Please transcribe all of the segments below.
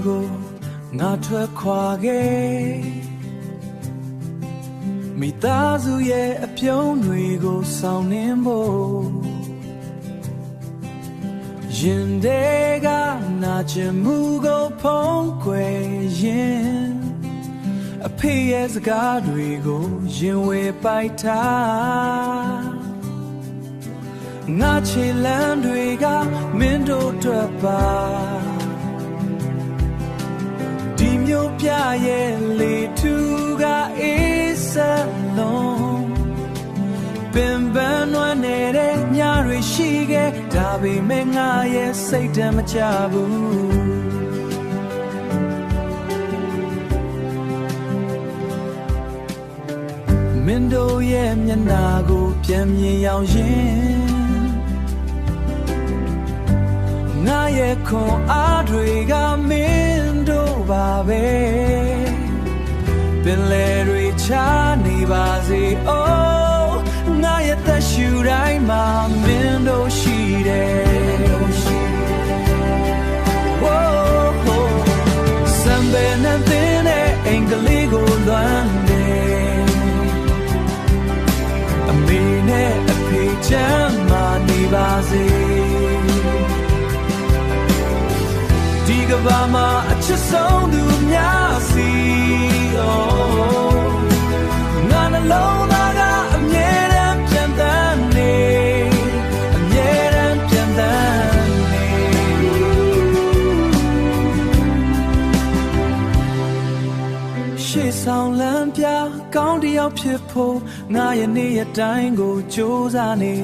ကိုငါထွက်ခွာခဲ့မိသားစုရဲ့အပြုံးတွေကိုဆောင်နှင်းဖို့ရင်တွေကနာချင်မှုကိုဖုံးကွယ်ရင်အဖေရဲ့စကားတွေကိုရင်ဝေပိုက်ထားငါချီလန်းတွေကမင်းတို့အတွက်ပါဒီမျိုးပြရဲ့လေထူကအေးစလုံးပင်ပန်းနွမ်းနေတဲ့ညတွေရှိခဲ့ဒါပေမဲ့ငါရဲ့စိတ်တမ်းမချဘူးမင်းတို့ရဲ့မျက်နှာကိုပြန်မြင်ရောက်ရင်ငါရဲ့ခွန်အားတွေကမင်းတို့ပါပဲပင်လယ်တွေချနေပါစေအိုးငါရဲ့သက်ရှူတိုင်းမှာမင်းတို့ရှိတယ်စံပယ်နဲ့သင်းတဲ့အင်္ဂလိပ်ကိုလွမ်းတယ်အမေနဲ့အဖေချမ်းမာနေပါစေဒီကဘာမှာအချစ်ဆုံးသူများစီငါနှလုံးသားကအမြဲတမ်းပြန်တမ်းနေအမြဲတမ်းပြန်တမ်းနေရှေ့ဆောင်လမ်းပြကောင်းတယောက်ဖြစ်ဖို့ငါရဲ့နေ့ရက်တိုင်းကိုကြိုးစားနေ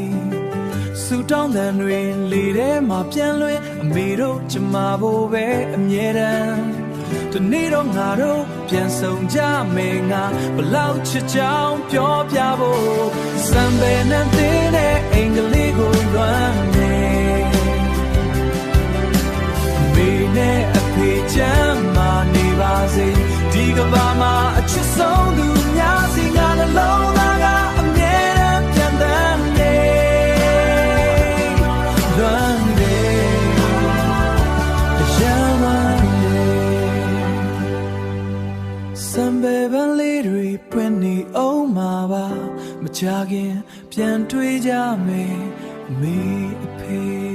ဆူတောင်းတဲ့တွေလေထဲမှာပြန်လွင်အမေတို့ကျမဖို့ပဲအမြဲတမ်းဒီနေ့တော့ငါတို့ပြန်ဆောင်ကြမယ်ငါဘလောက်ချစ်ကြောင်ပြောပြဖို့စံပယ်နဲ့တင်းတဲ့အင်္ဂလိပ်ကိုလွမ်းနေမေနဲ့အဖေချမ်းမာနေပါစေဒီကဘာမှာအချစ်ဆုံးသူများစီငါနှလုံးသားကအမြဲတမ်းပြန်တမ်းနေစံပယ်ပန်းလေးတွေပွင့်နေအောင်မှာပါမကြခင်ပြန်တွေ့ကြမယ်အမေအဖေ